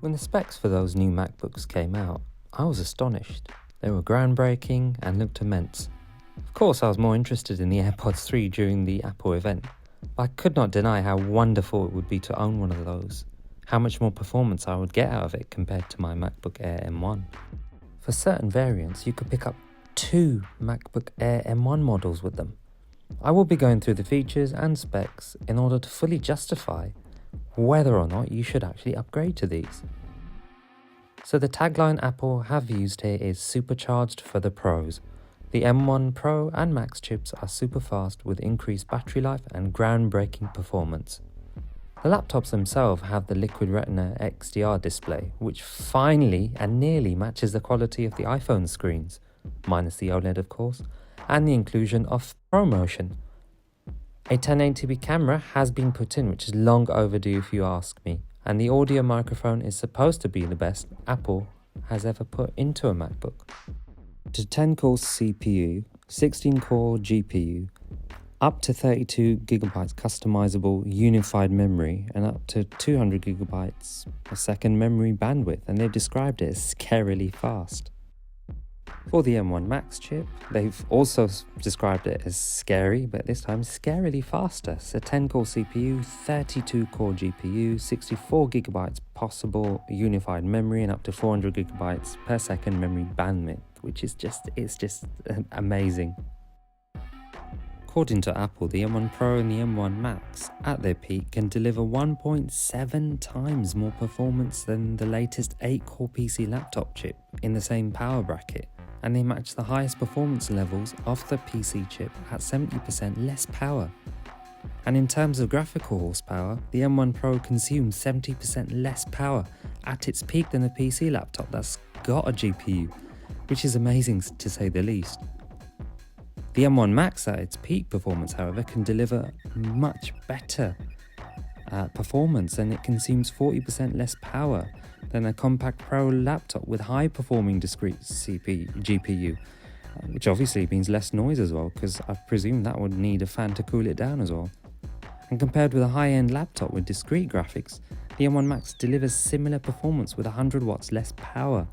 When the specs for those new MacBooks came out, I was astonished. They were groundbreaking and looked immense. Of course, I was more interested in the AirPods 3 during the Apple event, but I could not deny how wonderful it would be to own one of those, how much more performance I would get out of it compared to my MacBook Air M1. For certain variants, you could pick up 2 MacBook Air M1 models with them. I will be going through the features and specs in order to fully justify whether or not you should actually upgrade to these. So the tagline Apple have used here is supercharged for the pros. The M1 Pro and Max chips are super fast with increased battery life and groundbreaking performance. The laptops themselves have the Liquid Retina XDR display, which finally and nearly matches the quality of the iPhone screens, minus the OLED of course, and the inclusion of ProMotion. A 1080p camera has been put in, which is long overdue if you ask me, and the audio microphone is supposed to be the best Apple has ever put into a MacBook. To 10-core CPU, 16-core GPU, up to 32GB customizable unified memory, and up to 200GB per second memory bandwidth, and they've described it as scarily fast. For the M1 Max chip, they've also described it as scary, but this time scarily faster. So 10-core CPU, 32-core GPU, 64GB possible unified memory, and up to 400GB per second memory bandwidth, which is just amazing. According to Apple, the M1 Pro and the M1 Max at their peak can deliver 1.7 times more performance than the latest 8-core PC laptop chip in the same power bracket, and they match the highest performance levels of the PC chip at 70% less power. And in terms of graphical horsepower, the M1 Pro consumes 70% less power at its peak than a PC laptop that's got a GPU, which is amazing to say the least. The M1 Max at its peak performance, however, can deliver much better performance, and it consumes 40% less power than a compact Pro laptop with high-performing discrete GPU, which obviously means less noise as well, because I presume that would need a fan to cool it down as well. And compared with a high-end laptop with discrete graphics, the M1 Max delivers similar performance with 100 watts less power,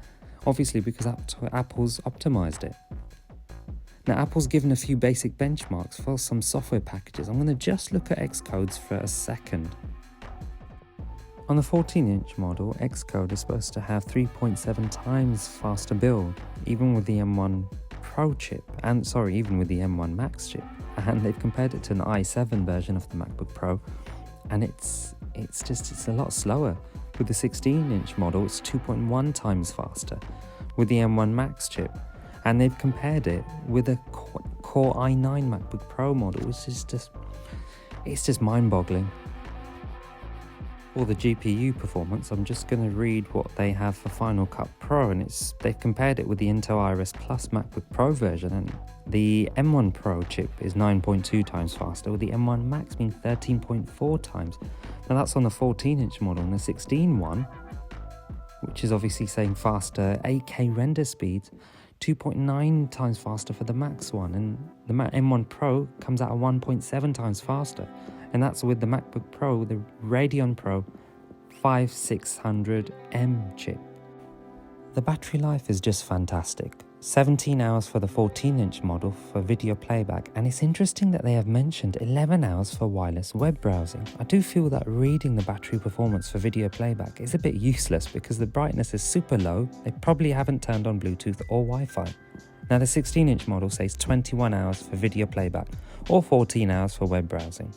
obviously because Apple's optimized it. Now, Apple's given a few basic benchmarks for some software packages. I'm going to just look at Xcode's for a second. On the 14-inch model, Xcode is supposed to have 3.7 times faster build, even with the M1 Pro chip, even with the M1 Max chip. And they've compared it to an i7 version of the MacBook Pro, and it's a lot slower. With the 16-inch model, it's 2.1 times faster with the M1 Max chip. And they've compared it with a Core i9 MacBook Pro model, which is just mind-boggling. For the GPU performance, I'm just going to read what they have for Final Cut Pro, and they've compared it with the Intel Iris Plus MacBook Pro version, and the M1 Pro chip is 9.2 times faster, with the M1 Max being 13.4 times. Now that's on the 14-inch model, and the 16 one, which is obviously saying faster 8K render speeds, 2.9 times faster for the Max one, and the M1 Pro comes out at 1.7 times faster, and that's with the MacBook Pro, the Radeon Pro 5600M chip. The battery life is just fantastic. 17 hours for the 14-inch model for video playback, and it's interesting that they have mentioned 11 hours for wireless web browsing. I do feel that reading the battery performance for video playback is a bit useless because the brightness is super low. They probably haven't turned on Bluetooth or Wi-Fi. Now the 16-inch model says 21 hours for video playback or 14 hours for web browsing.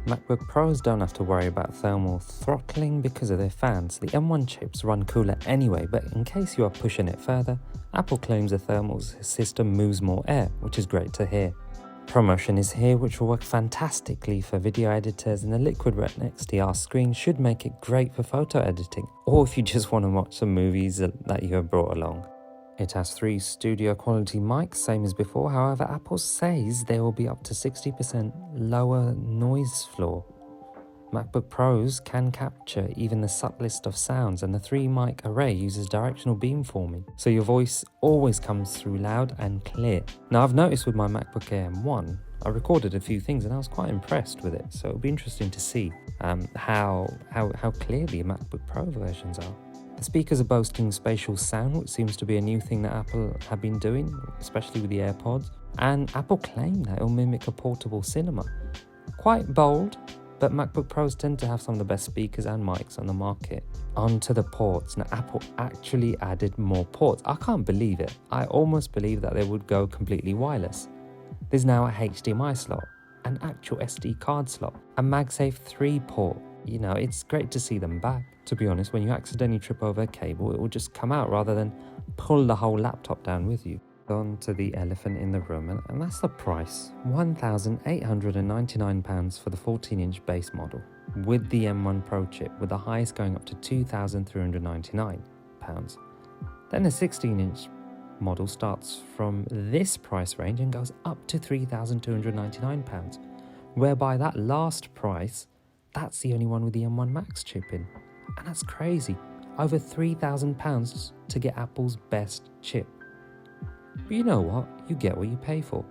MacBook Pros don't have to worry about thermal throttling because of their fans. The M1 chips run cooler anyway, but in case you are pushing it further, Apple claims the thermal system moves more air, which is great to hear. ProMotion is here, which will work fantastically for video editors, and the Liquid Retina XDR screen should make it great for photo editing, or if you just want to watch some movies that you have brought along. It has 3 studio quality mics, same as before. However, Apple says there will be up to 60% lower noise floor. MacBook Pros can capture even the subtlest of sounds, and the 3-mic array uses directional beamforming, so your voice always comes through loud and clear. Now, I've noticed with my MacBook Air M1, I recorded a few things and I was quite impressed with it, so it'll be interesting to see. how clear the MacBook Pro versions are. The speakers are boasting spatial sound, which seems to be a new thing that Apple have been doing, especially with the AirPods. And Apple claim that it'll mimic a portable cinema. Quite bold, but MacBook Pros tend to have some of the best speakers and mics on the market. Onto the ports. Now, Apple actually added more ports. I can't believe it. I almost believe that they would go completely wireless. There's now a HDMI slot, an actual SD card slot, a MagSafe 3 port. You know, it's great to see them back. To be honest, when you accidentally trip over a cable, it will just come out rather than pull the whole laptop down with you. On to the elephant in the room, and that's the price. £1,899 for the 14-inch base model with the M1 Pro chip, with the highest going up to £2,399. Then the 16-inch model starts from this price range and goes up to £3,299, whereby that last price, that's the only one with the M1 Max chip in. And that's crazy. Over £3,000 to get Apple's best chip. But you know what? You get what you pay for.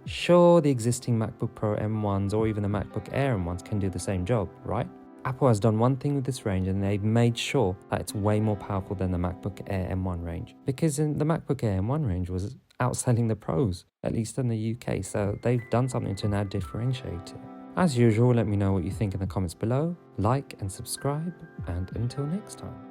Sure, the existing MacBook Pro M1s or even the MacBook Air M1s can do the same job, right? Apple has done one thing with this range, and they've made sure that it's way more powerful than the MacBook Air M1 range. Because the MacBook Air M1 range was outselling the Pros, at least in the UK, so they've done something to now differentiate it. As usual, let me know what you think in the comments below, like and subscribe, and until next time.